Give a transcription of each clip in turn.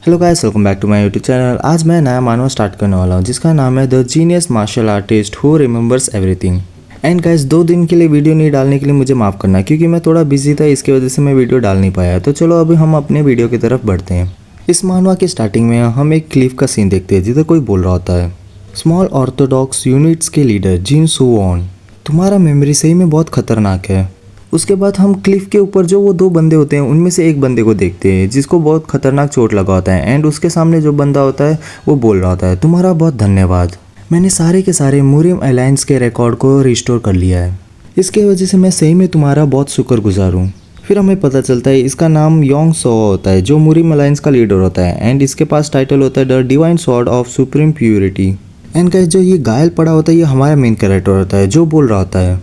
Hello guys, welcome back to my YouTube channel. आज मैं नया मानवा स्टार्ट करने वाला हूँ जिसका नाम है the genius martial artist who remembers everything. And guys, 2 दिन के लिए वीडियो नहीं डालने के लिए मुझे माफ़ करना क्योंकि मैं थोड़ा बिजी था, इसकी वजह से मैं वीडियो डाल नहीं पाया। तो चलो अभी हम अपने वीडियो की तरफ बढ़ते हैं। इस मानवा की स्टार्टिंग में हम एक क्लिफ का सीन देखते हैं जिधर कोई बोल रहा होता है, स्मॉल ऑर्थोडॉक्स यूनिट्स के लीडर जिन सुवॉन, तुम्हारा मेमोरी सही में बहुत खतरनाक है। उसके बाद हम क्लिफ के ऊपर जो वो 2 बंदे होते हैं उनमें से एक बंदे को देखते हैं जिसको बहुत खतरनाक चोट लगा होता है। एंड उसके सामने जो बंदा होता है वो बोल रहा होता है, तुम्हारा बहुत धन्यवाद, मैंने सारे के सारे मुरिम अलायंस के रिकॉर्ड को रिस्टोर कर लिया है, इसके वजह से मैं सही में तुम्हारा बहुत शुक्रगुजार हूँ। फिर हमें पता चलता है इसका नाम योंग सो होता है जो मुरिम अलायंस का लीडर होता है। एंड इसके पास टाइटल होता है the divine sword of supreme purity. And guys, जो ये घायल पड़ा होता है ये हमारा मेन कैरेक्टर होता है जो बोल रहा होता है,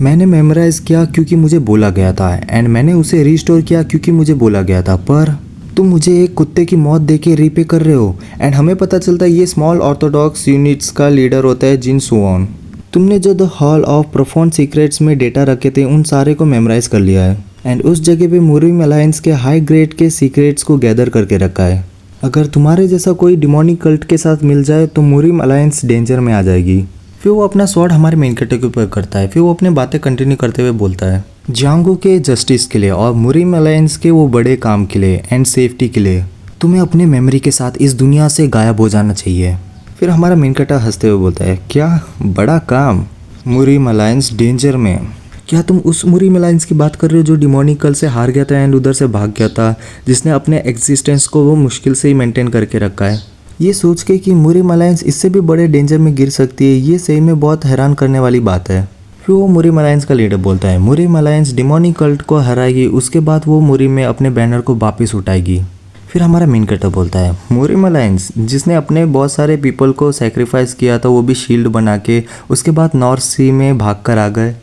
मैंने मेमोराइज किया क्योंकि मुझे बोला गया था एंड मैंने उसे रिस्टोर किया क्योंकि मुझे बोला गया था, पर तुम मुझे एक कुत्ते की मौत देके रीपे कर रहे हो। एंड हमें पता चलता है ये स्मॉल ऑर्थोडॉक्स यूनिट्स का लीडर होता है जिन सुवॉन। तुमने जो the hall of profound secrets में डेटा रखे थे उन सारे को मेमोराइज कर लिया है एंड उस जगह पे मुरिम अलायंस के हाई ग्रेड के सीक्रेट्स को गैदर करके रखा है। अगर तुम्हारे जैसा कोई डिमोनिक कल्ट के साथ मिल जाए तो मुरिम अलायंस डेंजर में आ जाएगी। फिर वो अपना स्वॉर्ड हमारे मेन कैरेक्टर के ऊपर करता है। फिर वो अपने बातें कंटिन्यू करते हुए बोलता है, जांगू के जस्टिस के लिए और मुरिम अलायंस के वो बड़े काम के लिए एंड सेफ्टी के लिए तुम्हें अपने मेमोरी के साथ इस दुनिया से गायब हो जाना चाहिए। फिर हमारा मेन कैरेक्टर हंसते हुए बोलता है, क्या बड़ा काम, मुरिम अलायंस डेंजर में? क्या तुम उस मुरिम अलायंस की बात कर रहे हो जो डिमोनिक कल से हार गया था एंड उधर से भाग गया था, जिसने अपने एग्जिस्टेंस को वो मुश्किल से ही मेंटेन करके रखा है? ये सोच के कि मुरिम अलायंस इससे भी बड़े डेंजर में गिर सकती है, ये सही में बहुत हैरान करने वाली बात है। फिर वो मुरिम अलायंस का लीडर बोलता है, मुरिम अलायंस डिमोनिक कल्ट को हराएगी, उसके बाद वो मुरिम में अपने बैनर को वापस उठाएगी। फिर हमारा मेन कैरेक्टर बोलता है, मुरिम अलायंस जिसने अपने बहुत सारे पीपल को सेक्रीफाइस किया था वो भी शील्ड बना के उसके बाद नॉर्थ सी में भाग कर आ गए,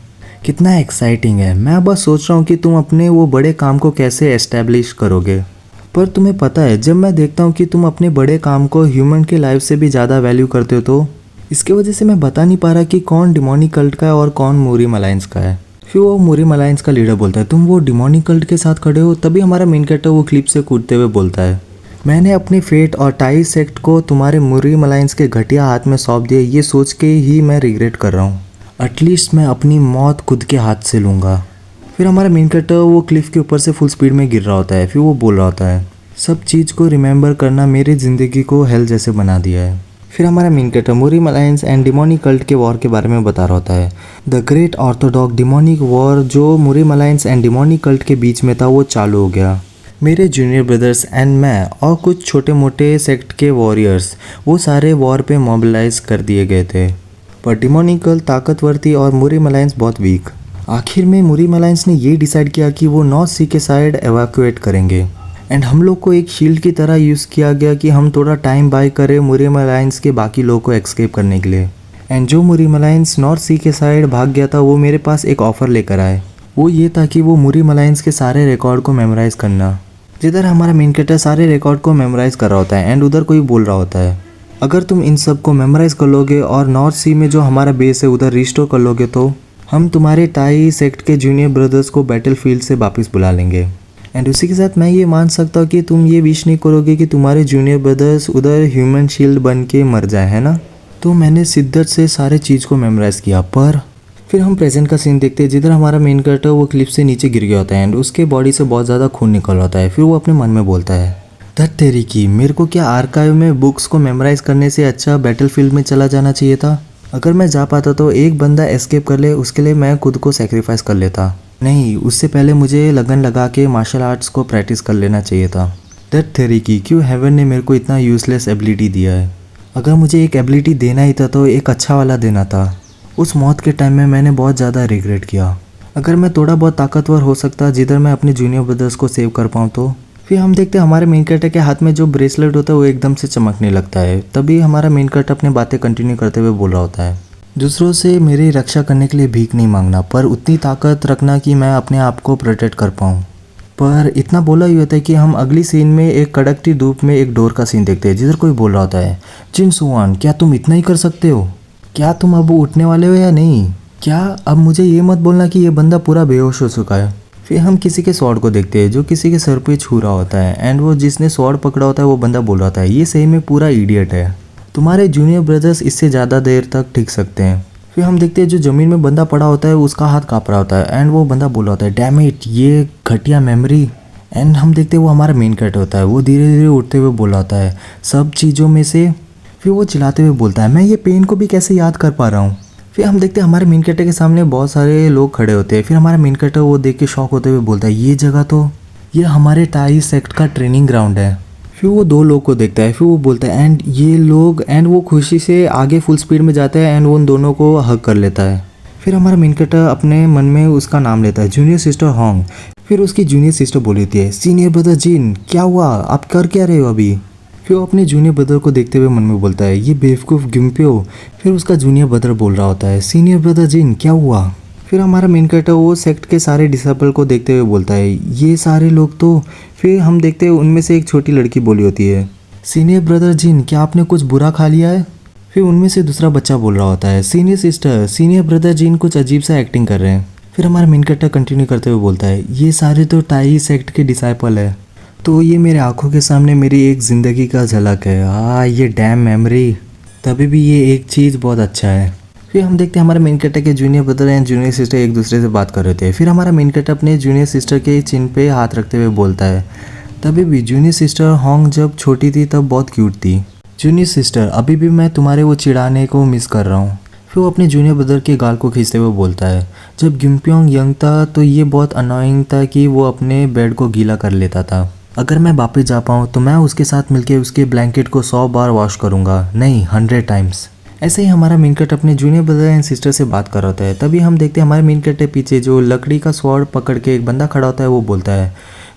कितना एक्साइटिंग है। मैं बस सोच रहा हूँ कि तुम अपने वो बड़े काम को कैसे एस्टेब्लिश करोगे। पर तुम्हें पता है जब मैं देखता हूँ कि तुम अपने बड़े काम को ह्यूमन की लाइफ से भी ज़्यादा वैल्यू करते हो तो इसके वजह से मैं बता नहीं पा रहा कि कौन डिमोनिक कल्ट का है और कौन मुरिम अलायंस का है। फिर वो मुरिम अलायंस का लीडर बोलता है, तुम वो डिमोनिक कल्ट के साथ खड़े हो। तभी हमारा मेन कैरेक्टर वो क्लिप से कूदते हुए बोलता है, मैंने अपने फेट और टाई सेक्ट को तुम्हारे मुरिम अलायंस के घटिया हाथ में सौंप दिया, ये सोच के ही मैं रिग्रेट कर रहा हूँ। एटलीस्ट मैं अपनी मौत खुद के हाथ से लूँगा। फिर हमारा मेन कैरेक्टर वो क्लिफ के ऊपर से फुल स्पीड में गिर रहा होता है। फिर वो बोल रहा होता है, सब चीज़ को रिमेंबर करना मेरी ज़िंदगी को हेल जैसे बना दिया है। फिर हमारा main character Murim alliance and demonic cult के वॉर के बारे में बता रहा होता है। The great orthodox demonic war जो Murim alliance and demonic cult के बीच में था वो चालू हो गया। मेरे जूनियर ब्रदर्स एंड मैं और कुछ छोटे मोटे सेक्ट के वॉरियर्स वो सारे वॉर पे मोबिलाइज कर दिए गए थे, पर डिमोनिक कल्ट ताकतवर थी और मुरिम अलायंस बहुत वीक। आखिर में मुरिम अलायंस ने ये डिसाइड किया कि वो नॉर्थ सी के साइड एवैक्यूएट करेंगे एंड हम लोग को एक शील्ड की तरह यूज़ किया गया कि हम थोड़ा टाइम बाय करें मुरिम अलायंस के बाकी लोगों को एस्केप करने के लिए। एंड जो मुरिम अलायंस नॉर्थ सी के साइड भाग गया था वो मेरे पास एक ऑफ़र लेकर आए, वो ये था कि वो मुरिम अलायंस के सारे रिकॉर्ड को मेमोराइज़ करना। जिधर हमारा मेन कैरेक्टर सारे रिकॉर्ड को मेमोराइज़ कर रहा होता है एंड उधर कोई बोल रहा होता है, अगर तुम इन सब को मेमोराइज़ कर लोगे और नॉर्थ सी में जो हमारा बेस है उधर रिस्टोर कर लोगे तो हम तुम्हारे टाई सेक्ट के जूनियर ब्रदर्स को बैटल फील्ड से वापस बुला लेंगे। एंड उसी के साथ मैं ये मान सकता हूँ कि तुम ये विश नहीं करोगे कि तुम्हारे जूनियर ब्रदर्स उधर ह्यूमन शील्ड बन के मर जाए, है ना? तो मैंने शिद्दत से सारे चीज़ को मेमोराइज़ किया। पर फिर हम प्रेजेंट का सीन देखते हैं जिधर हमारा मेन कैरेक्टर वो क्लिप से नीचे गिर गया होता है एंड उसके बॉडी से बहुत ज़्यादा खून निकल होता है। फिर वो अपने मन में बोलता है, धत तेरी की, मेरे को क्या आर्काइव में बुक्स को मेमोराइज़ करने से अच्छा बैटल फील्ड में चला जाना चाहिए था। अगर मैं जा पाता तो एक बंदा एस्केप कर ले, उसके लिए मैं खुद को सेक्रीफाइस कर लेता। नहीं, उससे पहले मुझे लगन लगा के मार्शल आर्ट्स को प्रैक्टिस कर लेना चाहिए था। दैट थेरी की, क्यों हेवन ने मेरे को इतना यूज़लेस एबिलिटी दिया है। अगर मुझे एक एबिलिटी देना ही था तो एक अच्छा वाला देना था। उस मौत के टाइम में मैंने बहुत ज़्यादा रिग्रेट किया। अगर मैं थोड़ा बहुत ताकतवर हो सकता जिधर मैं अपने जूनियर ब्रदर्स को सेव कर पाऊँ तो। फिर हम देखते हैं हमारे मेन कैरेक्टर के हाथ में जो ब्रेसलेट होता है वो एकदम से चमकने लगता है। तभी हमारा मेन कैरेक्टर अपनी बातें कंटिन्यू करते हुए बोल रहा होता है, दूसरों से मेरी रक्षा करने के लिए भीख नहीं मांगना, पर उतनी ताकत रखना कि मैं अपने आप को प्रोटेक्ट कर पाऊँ। पर इतना बोला ही होता है कि हम अगली सीन में एक कड़कती धूप में एक डोर का सीन देखते हैं जिधर कोई बोल रहा होता है, जिन सुवान, क्या तुम इतना ही कर सकते हो? क्या तुम अब उठने वाले हो या नहीं? क्या अब मुझे ये मत बोलना कि ये बंदा पूरा बेहोश हो चुका है। फिर हम किसी के स्वॉर्ड को देखते हैं जो किसी के सर पे छू रहा होता है एंड वो जिसने स्वॉर्ड पकड़ा होता है वो बंदा बोल रहा होता है ये सही में पूरा इडियट है, तुम्हारे जूनियर ब्रदर्स इससे ज़्यादा देर तक टिक सकते हैं। फिर हम देखते हैं जो ज़मीन में बंदा पड़ा होता है उसका हाथ काँप रहा होता है एंड वो बंदा बोल रहा होता है डैम इट ये घटिया मेमोरी। एंड हम देखते हैं वो हमारा मेन कैरेक्टर होता है, वो धीरे धीरे उठते हुए बोल रहा होता है सब चीज़ों में से। फिर वो चिल्लाते हुए बोलता है मैं ये पेन को भी कैसे याद कर पा रहा हूँ। फिर हम देखते हैं हमारे मेन कैरेक्टर के सामने बहुत सारे लोग खड़े होते हैं। फिर हमारा मेन कैरेक्टर वो देख के शॉक होते हुए बोलता है ये जगह तो ये हमारे टाई सेक्ट का ट्रेनिंग ग्राउंड है। फिर वो दो लोग को देखता है, फिर वो बोलता है एंड ये लोग, एंड वो खुशी से आगे फुल स्पीड में जाता है एंड वो उन दोनों को हग कर लेता है। फिर हमारा मेन कैरेक्टर अपने मन में उसका नाम लेता है जूनियर सिस्टर होंग। फिर उसकी जूनियर सिस्टर बोली होती है सीनियर ब्रदर जिन क्या हुआ, आप कर क्या रहे हो अभी। फिर वो अपने जूनियर ब्रदर को देखते हुए मन में बोलता है ये बेवकूफ़ गिम्पियो। फिर उसका जूनियर ब्रदर बोल रहा होता है सीनियर ब्रदर जिन क्या हुआ। फिर हमारा मेन कैरेक्टर वो सेक्ट के सारे डिसाइपल को देखते हुए बोलता है ये सारे लोग तो। फिर हम देखते हैं उनमें से एक छोटी लड़की बोली होती है सीनियर ब्रदर जिन क्या आपने कुछ बुरा खा लिया है। फिर उनमें से दूसरा बच्चा बोल रहा होता है सीनियर सिस्टर सीनियर ब्रदर जिन कुछ अजीब सा एक्टिंग कर रहे हैं। फिर हमारा मेन कैरेक्टर कंटिन्यू करते हुए बोलता है ये सारे तो टाई सेक्ट के डिसाइपल है, तो ये मेरे आंखों के सामने मेरी एक ज़िंदगी का झलक है। ये डैम मेमोरी, तभी भी ये एक चीज़ बहुत अच्छा है। फिर हम देखते हैं हमारे मेन कैरेक्टर के junior brother and junior sister एक दूसरे से बात कर रहे थे। फिर हमारा मेन कैरेक्टर अपने जूनियर सिस्टर के चिन पे हाथ रखते हुए बोलता है तभी भी जूनियर सिस्टर होंग जब छोटी थी तब बहुत क्यूट थी। जूनियर सिस्टर अभी भी मैं तुम्हारे वो चिढ़ाने को मिस कर रहा हूँ। फिर वो अपने जूनियर ब्रदर के गाल को खींचते हुए बोलता है जब गिम्पियोंग यंग था तो ये बहुत अनोइंग था कि वो अपने बेड को गीला कर लेता था। अगर मैं वापस जा पाऊँ तो मैं उसके साथ मिलकर उसके ब्लैंकेट को 100 बार वॉश करूँगा, नहीं 100 टाइम्स। ऐसे ही हमारा मेन कैरेक्टर अपने जूनियर ब्रदर एंड सिस्टर से बात कर रहा होता है। तभी हम देखते हैं हमारे मेन कैरेक्टर पीछे जो लकड़ी का स्वॉर्ड पकड़ के एक बंदा खड़ा होता है। वो बोलता है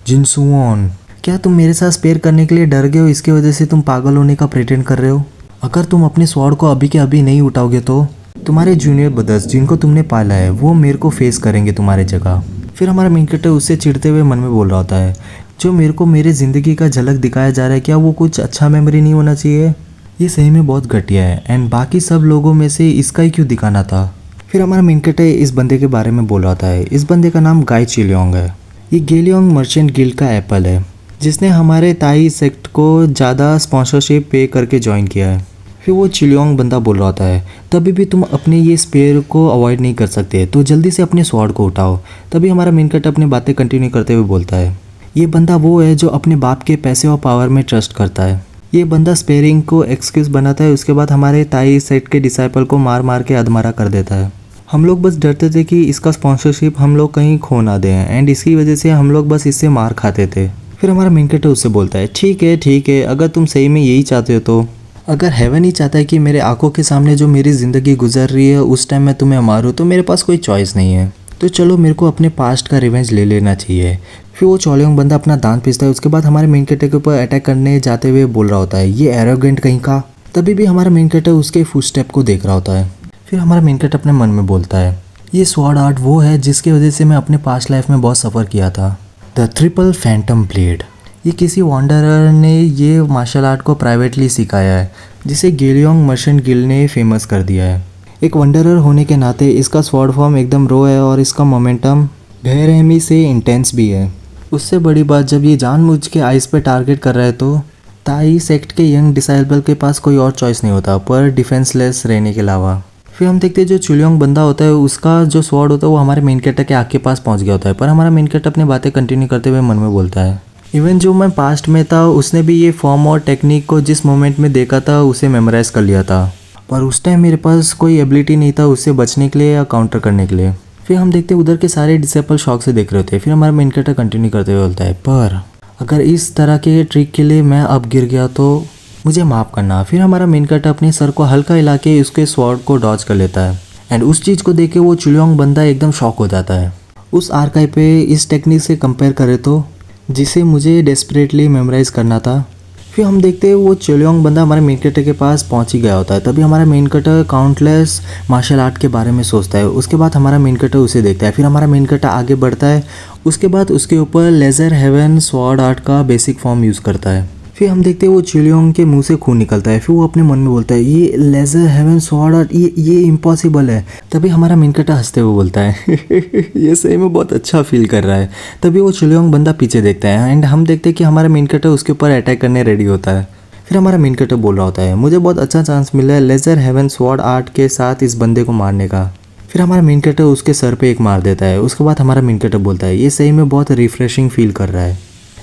जिनसुओन क्या तुम मेरे साथ स्पेयर करने के लिए डर गए हो, इसके वजह से तुम पागल होने का प्रिटेंड कर रहे हो। अगर तुम अपने स्वॉर्ड को अभी के अभी नहीं उठाओगे तो तुम्हारे जूनियर ब्रदर्स जिनको तुमने पाला है वो मेरे को फेस करेंगे तुम्हारे जगह। फिर हमारा मेन कैरेक्टर उससे चिढ़ते हुए मन में बोल रहा होता है जो मेरे को मेरे ज़िंदगी का झलक दिखाया जा रहा है क्या वो कुछ अच्छा मेमोरी नहीं होना चाहिए, ये सही में बहुत घटिया है एंड बाकी सब लोगों में से इसका ही क्यों दिखाना था। फिर हमारा मेन कैरेक्टर इस बंदे के बारे में बोल रहा होता है। इस बंदे का नाम गाई चिलियोंग है। ये गेलियोंग मर्चेंट गिल्ड का एप्पल है जिसने हमारे ताई सेक्ट को ज़्यादा स्पॉन्सरशिप पे करके ज्वाइन किया है। फिर वो चिलियोंग बंदा बोल रहा होता है तभी भी तुम अपने ये स्पेयर को अवॉइड नहीं कर सकते तो जल्दी से अपने स्वॉर्ड को उठाओ। तभी हमारा मेन कैरेक्टर अपनी बातें कंटिन्यू करते हुए बोलता है ये बंदा वो है जो अपने बाप के पैसे और पावर में ट्रस्ट करता है। ये बंदा स्पेयरिंग को एक्सक्यूज़ बनाता है, उसके बाद हमारे ताई सेट के डिसाइपल को मार मार के अधमरा कर देता है। हम लोग बस डरते थे कि इसका स्पॉन्सरशिप हम लोग कहीं खो ना दें एंड इसकी वजह से हम लोग बस इससे मार खाते थे। फिर हमारा मेन कैरेक्टर उससे बोलता है ठीक है अगर तुम सही में यही चाहते हो तो अगर हेवन ही चाहता है कि मेरे आंखों के सामने जो मेरी ज़िंदगी गुजर रही है उस टाइम मैं तुम्हें मारूँ तो मेरे पास कोई चॉइस नहीं है, तो चलो मेरे को अपने पास्ट का रिवेंज ले लेना चाहिए। फिर वो चौलियोंग बंदा अपना दांत पीसता है, उसके बाद हमारे मेन कैरेक्टर के ऊपर अटैक करने जाते हुए बोल रहा होता है ये एरोगेंट कहीं का। तभी भी हमारा मेन कैरेक्टर उसके फुटस्टेप को देख रहा होता है। फिर हमारा मेन कैरेक्टर अपने मन में बोलता है ये स्वॉर्ड आर्ट वो है जिसकी वजह से मैं अपने पास्ट लाइफ में बहुत सफ़र किया था, द ट्रिपल फैंटम ब्लेड। ये किसी वॉन्डरर ने ये मार्शल आर्ट को प्राइवेटली सिखाया है जिसे गेलियोंग मर्चेंट गिल्ड ने फेमस कर दिया है। एक वंडरर होने के नाते इसका स्वॉर्ड फॉर्म एकदम रो है और इसका मोमेंटम बेरहमी से इंटेंस भी है। उससे बड़ी बात जब ये जानबूझ के आइस पे टारगेट कर रहा है तो ताई सेक्ट के यंग डिसाइबल के पास कोई और चॉइस नहीं होता पर डिफेंसलेस रहने के अलावा। फिर हम देखते हैं जो चिलियोंग बंदा होता है उसका जो स्वॉर्ड होता है वो हमारे मेन कैरेक्टर के आग के पास पहुंच गया होता है, पर हमारा मेन कैरेक्टर अपनी बातें कंटिन्यू करते हुए मन में बोलता है इवन जो मैं पास्ट में था उसने भी ये फॉर्म और टेक्निक को जिस मोमेंट में देखा था उसे मेमोराइज कर लिया था, पर उस टाइम मेरे पास कोई एबिलिटी नहीं था उससे बचने के लिए या काउंटर करने के लिए। फिर हम देखते हैं उधर के सारे डिसेबल शौक से देख रहे होते हैं। फिर हमारा मेन कैरेक्टर कंटिन्यू करते हुए बोलता है पर अगर इस तरह के ट्रिक के लिए मैं अब गिर गया तो मुझे माफ़ करना। फिर हमारा मेन कैरेक्टर अपने सर को हल्का हिला के उसके स्वॉर्ड को डॉज कर लेता है एंड उस चीज़ को देख के वो चिलियोंग बंदा एकदम शॉक हो जाता है। उस आर्काइव पे इस टेक्निक से कंपेयर करें तो जिसे मुझे डेस्परेटली मेमोराइज करना था। फिर हम देखते हैं वो चिलियोंग बंदा हमारे मेन कैरेक्टर के पास पहुंच ही गया होता है। तभी हमारा main character countless martial art के बारे में सोचता है। उसके बाद हमारा मेन कैरेक्टर उसे देखता है। फिर हमारा मेन कैरेक्टर आगे बढ़ता है, उसके बाद उसके ऊपर लेज़र हेवन स्वॉर्ड आर्ट का बेसिक फॉर्म यूज़ करता है। फिर हम देखते हैं वो चिलियोंग के मुंह से खून निकलता है। फिर वो अपने मन में बोलता है ये लेजर हेवन स्वॉर्ड आर्ट ये इम्पॉसिबल है। तभी हमारा मेन कैरेक्टर हंसते हुए बोलता है ये सही में बहुत अच्छा फील कर रहा है। तभी वो चिलियोंग बंदा पीछे देखता है एंड हम देखते हैं कि हमारा मेन कैरेक्टर उसके ऊपर अटैक करने रेडी होता है। फिर हमारा मेन कैरेक्टर बोल रहा होता है मुझे बहुत अच्छा चांस मिला है लेजर हेवन स्वॉर्ड आर्ट के साथ इस बंदे को मारने का। फिर हमारा मेन कैरेक्टर उसके सर पे एक मार देता है। उसके बाद हमारा मेन कैरेक्टर बोलता है ये सही में बहुत रिफ्रेशिंग फील कर रहा है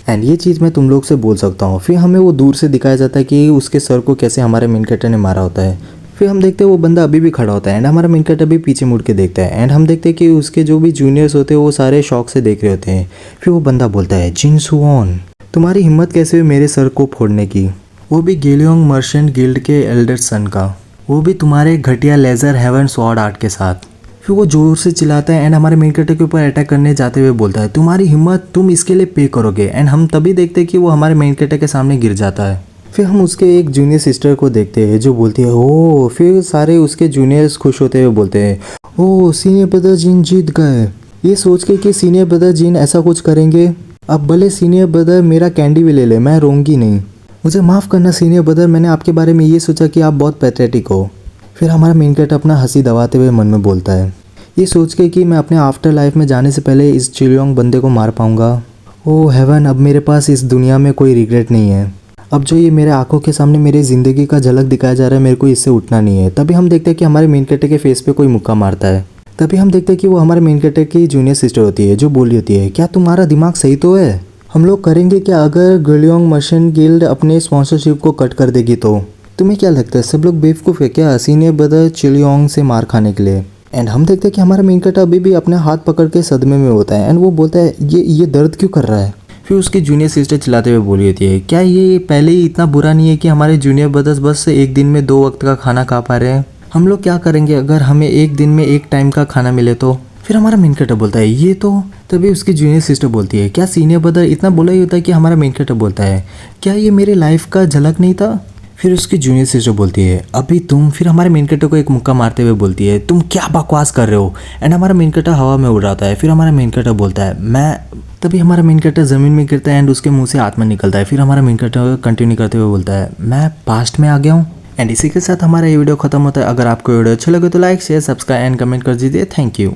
एंड ये चीज़ मैं तुम लोग से बोल सकता हूँ। फिर हमें वो दूर से दिखाया जाता है कि उसके सर को कैसे हमारे मेन कैरेक्टर ने मारा होता है। फिर हम देखते हैं वो बंदा अभी भी खड़ा होता है एंड हमारा मेन कैरेक्टर भी पीछे मुड़ के देखता है एंड हम देखते हैं कि उसके जो भी जूनियर्स होते हैं वो सारे शौक से देख रहे होते हैं। फिर वो बंदा बोलता है जिन सुओन तुम्हारी हिम्मत कैसे हुई मेरे सर को फोड़ने की, वो भी गेलियोंग मर्चेंट गिल्ड के एल्डर सन का, वो भी तुम्हारे घटिया लेजर हेवन स्वॉर्ड आर्ट के साथ। फिर वो जोर से चिल्लाता है एंड हमारे मेन कैरेक्टर के ऊपर अटैक करने जाते हुए बोलता है तुम्हारी हिम्मत तुम इसके लिए पे करोगे एंड हम तभी देखते हैं कि वो हमारे मेन कैरेक्टर के सामने गिर जाता है। फिर हम उसके एक जूनियर सिस्टर को देखते हैं जो बोलती है ओ। फिर सारे उसके जूनियर्स खुश होते हुए बोलते हैं ओ सीनियर ब्रदर जिन जीत गए। ये सोच के कि सीनियर ब्रदर जिन ऐसा कुछ करेंगे, अब भले सीनियर ब्रदर मेरा कैंडी भी ले ले मैं रोऊंगी नहीं। मुझे माफ़ करना सीनियर ब्रदर, मैंने आपके बारे में ये सोचा कि आप बहुत पैथेटिक हो। फिर हमारा मेन कैरेक्टर अपना हंसी दबाते हुए मन में बोलता है ये सोच के कि मैं अपने आफ्टर लाइफ में जाने से पहले इस चिलियोंग बंदे को मार पाऊंगा। ओह हेवन, अब मेरे पास इस दुनिया में कोई रिग्रेट नहीं है। अब जो ये मेरे आंखों के सामने मेरी ज़िंदगी का झलक दिखाया जा रहा है मेरे को इससे उठना नहीं है। तभी हम देखते हैं कि हमारे मेन कैरेक्टर के फेस पे कोई मुक्का मारता है। तभी हम देखते हैं कि वो हमारे मेन कैरेक्टर की जूनियर सिस्टर होती है जो बोल रही होती है क्या तुम्हारा दिमाग सही तो है, हम लोग करेंगे क्या अगर गेलियोंग मर्चेंट गिल्ड अपने स्पॉन्सरशिप को कट कर देगी तो? तुम्हें क्या लगता है सब लोग बेवकूफ़ है क्या सीनियर ब्रदर चिलियोंग से मार खाने के लिए? एंड हम देखते हैं कि हमारा मेन कैरेक्टर अभी भी अपने हाथ पकड़ के सदमे में होता है एंड वो बोलता है ये दर्द क्यों कर रहा है? फिर उसकी जूनियर सिस्टर चिल्लाते हुए बोली होती है क्या ये पहले ही इतना बुरा नहीं है कि हमारे जूनियर ब्रदर्स बस एक दिन में 2 वक्त का खाना खा पा रहे हैं? हम लोग क्या करेंगे अगर हमें एक दिन में 1 टाइम का खाना मिले तो? फिर हमारा मेन कैरेक्टर बोलता है ये तो। तभी उसकी जूनियर सिस्टर बोलती है क्या सीनियर ब्रदर इतना बोला ही होता है कि हमारा मेन कैरेक्टर बोलता है क्या ये मेरी लाइफ का झलक नहीं था? फिर उसकी जूनियर सिस्टर बोलती है अभी तुम। फिर हमारे मेन कैरेक्टर को एक मुक्का मारते हुए बोलती है तुम क्या बकवास कर रहे हो एंड हमारा मेन कैरेक्टर हवा में उड़ रहा है। फिर हमारा मेन कैरेक्टर बोलता है मैं। तभी हमारा मेन कैरेक्टर ज़मीन में गिरता है एंड उसके मुंह से आत्मा निकलता है। फिर हमारा मेन कैरेक्टर कंटिन्यू करते हुए बोलता है मैं पास्ट में आ गया हूँ। एंड इसी के साथ हमारा ये वीडियो खत्म होता है। अगर आपको वीडियो अच्छा लगे तो like share subscribe and comment कर दीजिए। Thank you.